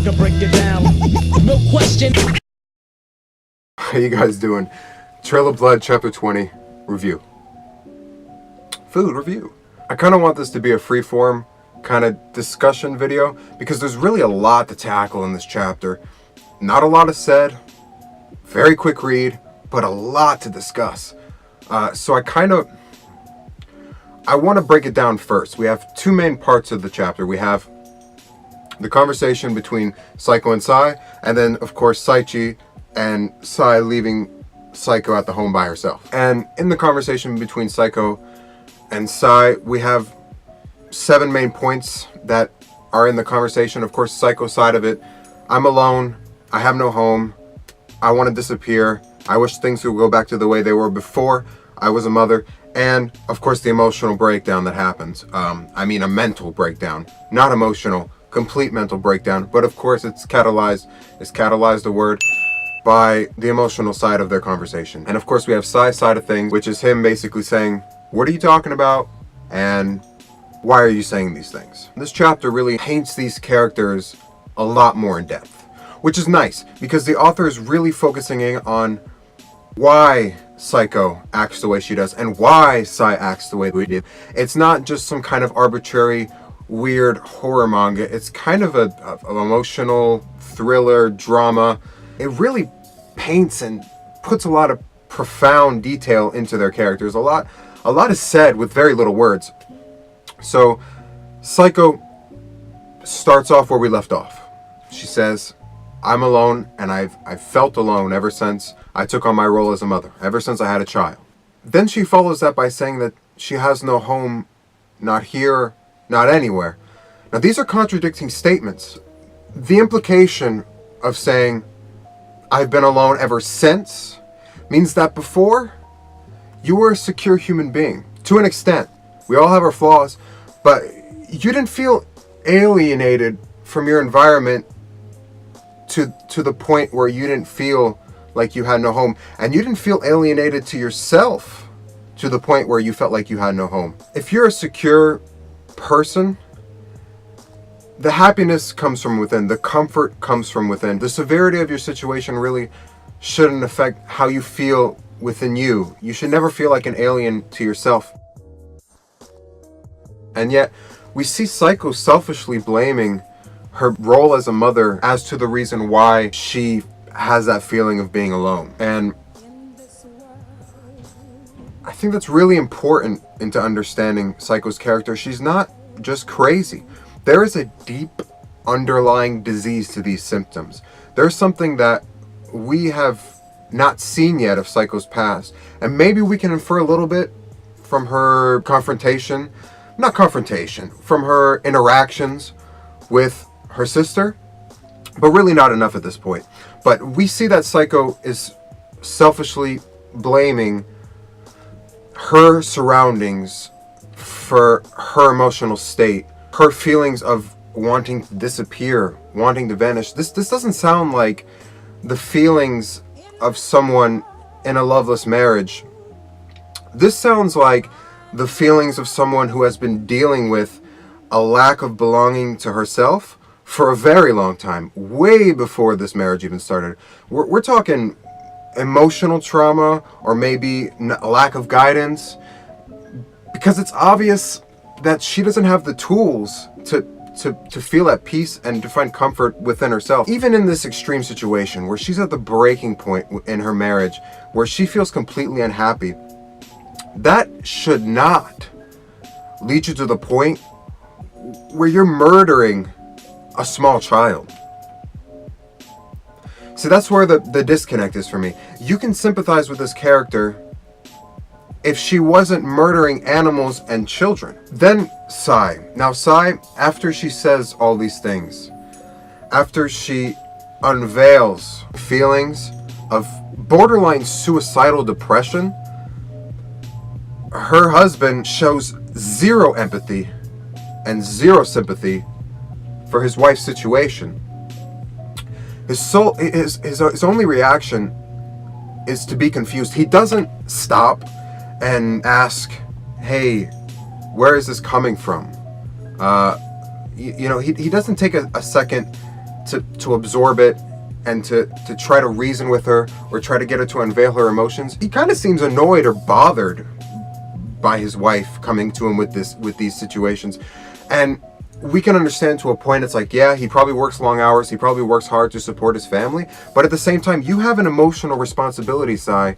can break it down. No question. How you guys doing? Trail of Blood, Chapter 20, review. Food review. I kind of want this to be a free-form kind of discussion video because there's really a lot to tackle in this chapter. Not a lot is said, very quick read, but a lot to discuss. So I want to break it down first. We have two main parts of the chapter. We have the conversation between Psycho and Sai, and then of course Saichi and Sai leaving Psycho at the home by herself. And in the conversation between Psycho and Sai, we have 7 main points that are in the conversation. Of course, Psycho's side of it: I'm alone, I have no home, I want to disappear, I wish things would go back to the way they were before I was a mother, and of course the emotional breakdown that happens. I mean a mental breakdown, not emotional, complete mental breakdown, but of course it's catalyzed the word by the emotional side of their conversation. And of course we have Sai's side of things, which is him basically saying, what are you talking about? And why are you saying these things? This chapter really paints these characters a lot more in depth, which is nice because the author is really focusing in on why Psycho acts the way she does and why Sai acts the way we did. It's not just some kind of arbitrary, weird horror manga. It's kind of an emotional thriller drama. It really paints and puts a lot of profound detail into their characters. A lot is said with very little words. So Psycho starts off where we left off. She says, I'm alone, and I've felt alone ever since I took on my role as a mother, ever since I had a child. Then she follows that by saying that she has no home, not here, not anywhere. Now these are contradicting statements. The implication of saying, I've been alone ever since, means that before, you were a secure human being, to an extent. We all have our flaws, but you didn't feel alienated from your environment to the point where you didn't feel like you had no home, and you didn't feel alienated to yourself to the point where you felt like you had no home. If you're a secure person, the happiness comes from within, the comfort comes from within. The severity of your situation really shouldn't affect how you feel within you. You should never feel like an alien to yourself. And yet, we see Psycho selfishly blaming her role as a mother as to the reason why she has that feeling of being alone. And I think that's really important into understanding Psycho's character. She's not just crazy. There is a deep underlying disease to these symptoms. There's something that we have not seen yet of Psycho's past. And maybe we can infer a little bit from her from her interactions with her sister, but really not enough at this point. But we see that Psycho is selfishly blaming her surroundings for her emotional state, her feelings of wanting to disappear, wanting to vanish. This doesn't sound like the feelings of someone in a loveless marriage. This sounds like the feelings of someone who has been dealing with a lack of belonging to herself for a very long time, way before this marriage even started. We're talking emotional trauma, or maybe a lack of guidance, because it's obvious that she doesn't have the tools to feel at peace and to find comfort within herself. Even in this extreme situation where she's at the breaking point in her marriage, where she feels completely unhappy, that should not lead you to the point where you're murdering a small child. See, that's where the disconnect is for me. You can sympathize with this character if she wasn't murdering animals and children. Then Sai. Now Sai, after she says all these things, after she unveils feelings of borderline suicidal depression, her husband shows zero empathy and zero sympathy for his wife's situation. His only reaction is to be confused. He doesn't stop and ask, hey, where is this coming from? He doesn't take a second to absorb it and to try to reason with her or try to get her to unveil her emotions. He kind of seems annoyed or bothered by his wife coming to him with these situations. And we can understand to a point. It's like, yeah, he probably works long hours, he probably works hard to support his family, but at the same time, you have an emotional responsibility, Sai,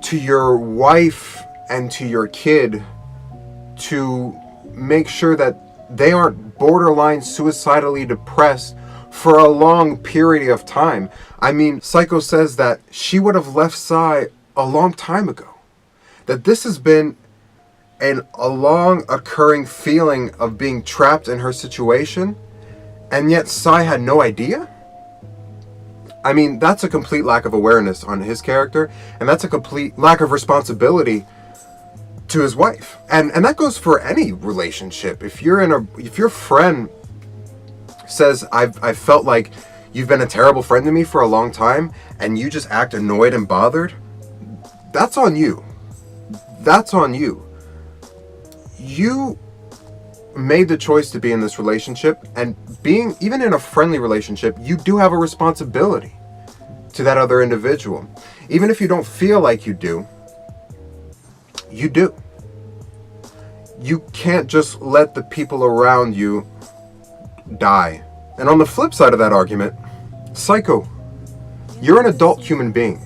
to your wife and to your kid, to make sure that they aren't borderline suicidally depressed for a long period of time. I mean, Psycho says that she would have left Sai a long time ago. That this has been a long occurring feeling of being trapped in her situation, and yet Sai had no idea? I mean, that's a complete lack of awareness on his character, and that's a complete lack of responsibility to his wife. And that goes for any relationship. If your friend says, I've felt like you've been a terrible friend to me for a long time, and you just act annoyed and bothered, that's on you. That's on you. You made the choice to be in this relationship, and being even in a friendly relationship, you do have a responsibility to that other individual. Even if you don't feel like you do, you do. You can't just let the people around you die. And on the flip side of that argument, Psycho, you're an adult human being.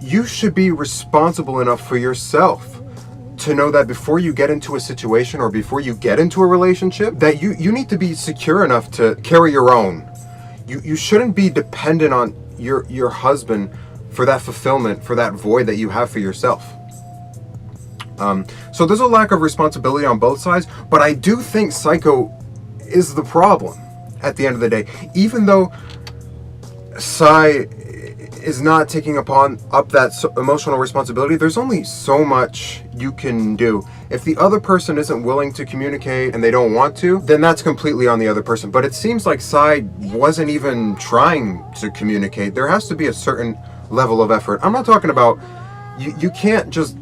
You should be responsible enough for yourself to know that before you get into a situation or before you get into a relationship, that you need to be secure enough to carry your own. You shouldn't be dependent on your husband for that fulfillment, for that void that you have for yourself. So there's a lack of responsibility on both sides, but I do think Psycho is the problem at the end of the day. Even though Sai is not taking up that emotional responsibility, there's only so much you can do. If the other person isn't willing to communicate and they don't want to, then that's completely on the other person. But it seems like Sai wasn't even trying to communicate. There has to be a certain level of effort. I'm not talking about, you can't just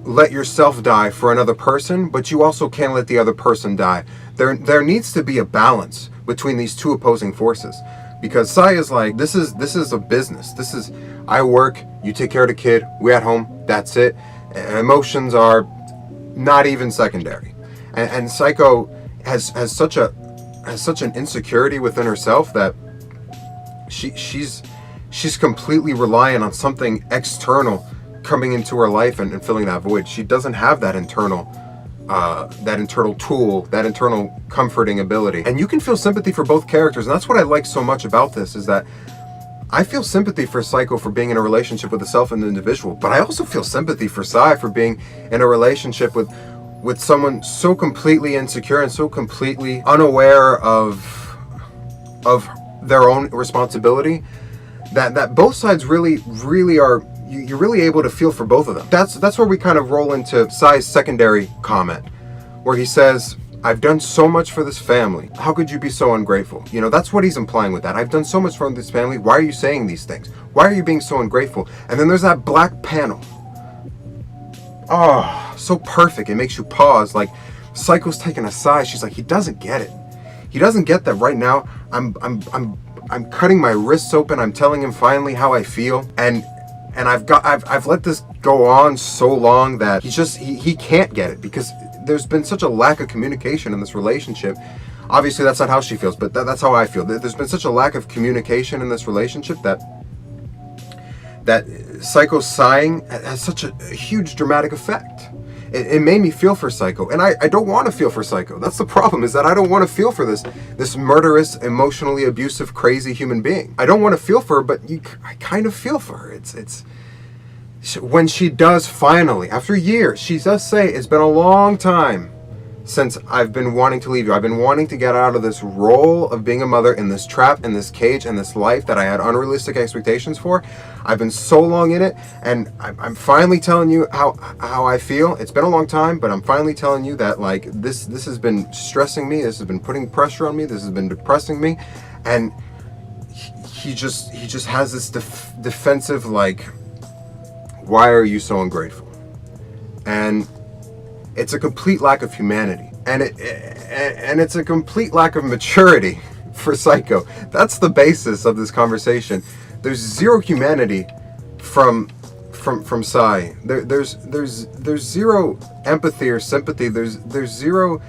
let yourself die for another person, but you also can't let the other person die. There needs to be a balance between these two opposing forces. Because Sai is like, this is a business. I work, you take care of the kid, we at home, that's it. Emotions are not even secondary. And Psycho has such an insecurity within herself that she's completely reliant on something external coming into her life and filling that void. She doesn't have that internal tool, that internal comforting ability. And you can feel sympathy for both characters, and that's what I like so much about this, is that I feel sympathy for Psycho for being in a relationship with a self and individual, but I also feel sympathy for Sai for being in a relationship with someone so completely insecure and so completely unaware of their own responsibility, that both sides really are. You're really able to feel for both of them. That's where we kind of roll into Sai's secondary comment, where he says, I've done so much for this family. How could you be so ungrateful? You know, that's what he's implying with that. I've done so much for this family. Why are you saying these things? Why are you being so ungrateful? And then there's that black panel. Oh, so perfect. It makes you pause. Like, Psycho's taking a sigh. She's like, he doesn't get it. He doesn't get that right now. I'm cutting my wrists open. I'm telling him finally how I feel. And I've let this go on so long that he can't get it, because there's been such a lack of communication in this relationship. Obviously that's not how she feels, but that's how I feel. There's been such a lack of communication in this relationship that Psycho sighing has such a huge dramatic effect. It made me feel for Psycho, and I don't want to feel for Psycho. That's the problem, is that I don't want to feel for this murderous, emotionally abusive, crazy human being. I don't want to feel for her, but I kind of feel for her. It's when she does finally, after years, she does say, it's been a long time since I've been wanting to leave you. I've been wanting to get out of this role of being a mother, in this trap, in this cage, in this life that I had unrealistic expectations for. I've been so long in it, and I'm finally telling you how I feel. It's been a long time, but I'm finally telling you that, like, this has been stressing me. This has been putting pressure on me. This has been depressing me. And he just has this defensive, like, why are you so ungrateful? And it's a complete lack of humanity. and it's a complete lack of maturity for Psycho. That's the basis of this conversation. There's zero humanity from Psy. There's zero empathy or sympathy. There's zero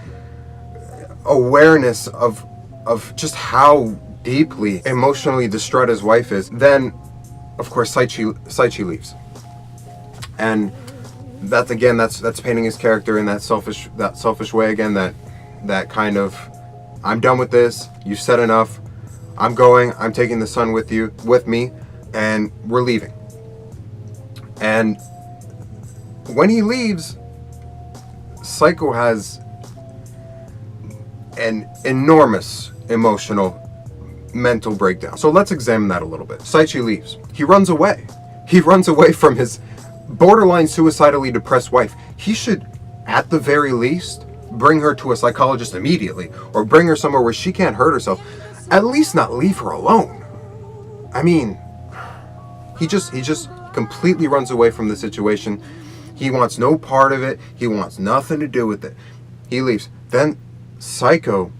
awareness of just how deeply emotionally distraught his wife is. Then, of course, Saichi leaves, and that's painting his character in that selfish way again. That kind of, I'm done with this. You've said enough. I'm going. I'm taking the son with me, and we're leaving. And when he leaves, Psycho has an enormous emotional, mental breakdown. So let's examine that a little bit. Saichi leaves. He runs away. He runs away from his borderline suicidally depressed wife. He should, at the very least, bring her to a psychologist immediately, or bring her somewhere where she can't hurt herself. At least not leave her alone. I mean, he just completely runs away from the situation. He wants no part of it. He wants nothing to do with it. He leaves. Then Psycho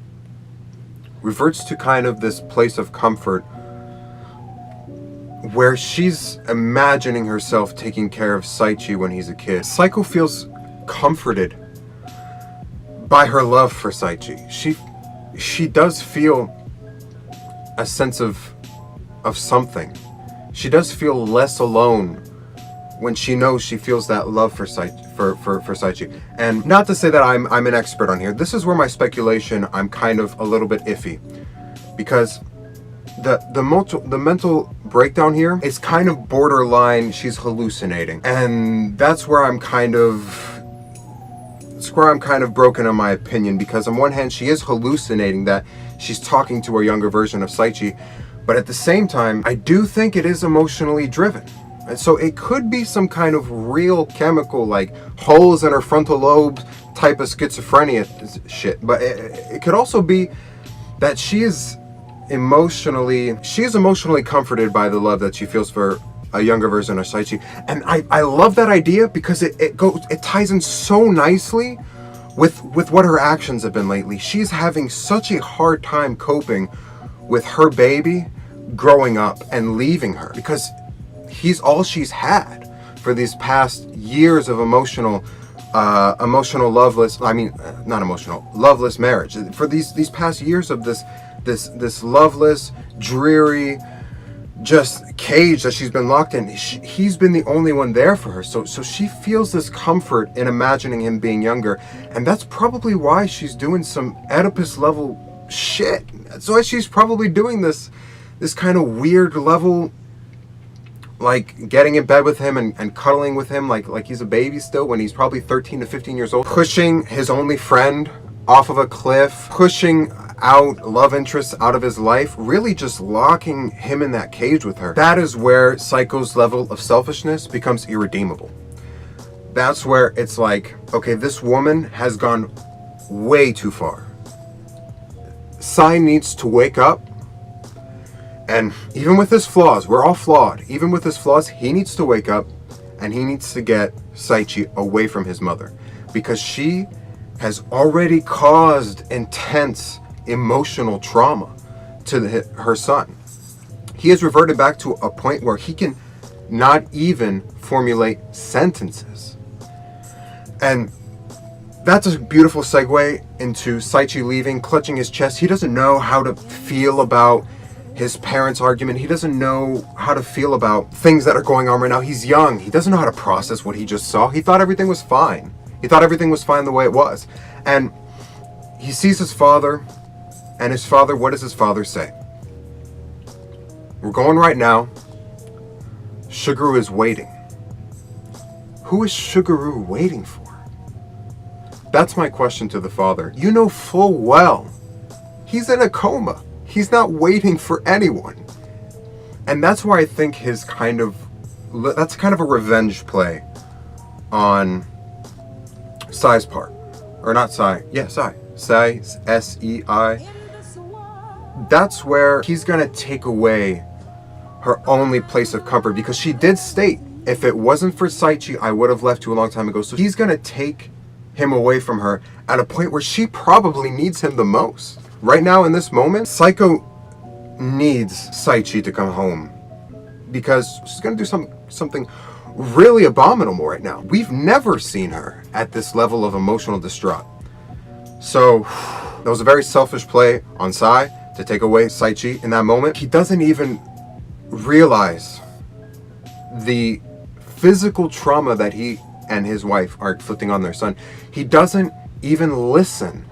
reverts to kind of this place of comfort where she's imagining herself taking care of Saichi when he's a kid. Psycho feels comforted by her love for Saichi. She does feel a sense of something. She does feel less alone when she knows she feels that love for Saichi. And not to say that I'm an expert on here. This is where my speculation, I'm kind of a little bit iffy, because the mental breakdown here is kind of borderline. She's hallucinating, and that's where I'm kind of broken in my opinion, because on one hand she is hallucinating that she's talking to a younger version of Saichi, but at the same time I do think it is emotionally driven. And so it could be some kind of real chemical, like holes in her frontal lobe type of schizophrenia shit. But it could also be that she is emotionally comforted by the love that she feels for a younger version of Saichi. And I love that idea, because it ties in so nicely with what her actions have been lately. She's having such a hard time coping with her baby growing up and leaving her, because he's all she's had for these past years of loveless marriage. For these past years of this loveless, dreary, just cage that she's been locked in. He's been the only one there for her. So she feels this comfort in imagining him being younger, and that's probably why she's doing some Oedipus level shit. That's why she's probably doing this kind of weird level, like getting in bed with him and cuddling with him like he's a baby still, when he's probably 13 to 15 years old, pushing his only friend off of a cliff, pushing out love interests out of his life, really just locking him in that cage with her. That is where Psycho's level of selfishness becomes irredeemable. That's where it's like, okay, this woman has gone way too far. Psy needs to wake up. And even with his flaws, we're all flawed. Even with his flaws, he needs to wake up, and he needs to get Saichi away from his mother, because she has already caused intense emotional trauma to her son. He has reverted back to a point where he can not even formulate sentences. And that's a beautiful segue into Saichi leaving, clutching his chest. He doesn't know how to feel about his parents' argument. He doesn't know how to feel about things that are going on right now. He's young. He doesn't know how to process what he just saw. He thought everything was fine. He thought everything was fine the way it was. And he sees his father, and his father, what does his father say? We're going right now. Suguru is waiting. Who is Suguru waiting for? That's my question to the father. You know full well he's in a coma. He's not waiting for anyone. And that's why I think that's kind of a revenge play on Psy's part. Or not Psy. Yeah, Psy. Psy, S-E-I. That's where he's going to take away her only place of comfort, because she did state, if it wasn't for Saichi, I would have left you a long time ago. So he's going to take him away from her at a point where she probably needs him the most. Right now in this moment, Psycho needs Saichi to come home because she's going to do something really abominable right now. We've never seen her at this level of emotional distraught. So that was a very selfish play on Sai to take away Saichi in that moment. He doesn't even realize the physical trauma that he and his wife are inflicting on their son. He doesn't even listen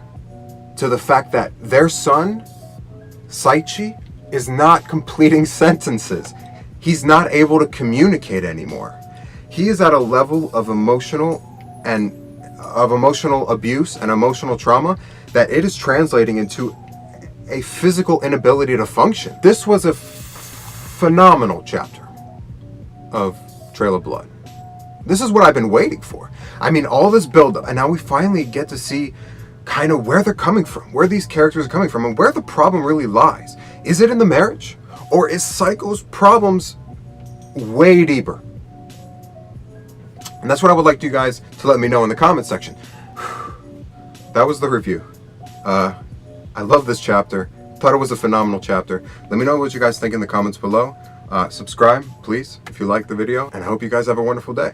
to the fact that their son, Saichi, is not completing sentences. He's not able to communicate anymore. He is at a level of emotional abuse and emotional trauma that it is translating into a physical inability to function. This was a phenomenal chapter of Trail of Blood. This is what I've been waiting for. I mean, all this buildup, and now we finally get to see kind of where they're coming from, where these characters are coming from, and where the problem really lies. Is it in the marriage? Or is Psycho's problems way deeper? And that's what I would like you guys to let me know in the comment section. That was the review. I love this chapter. Thought it was a phenomenal chapter. Let me know what you guys think in the comments below. Subscribe, please, if you like the video. And I hope you guys have a wonderful day.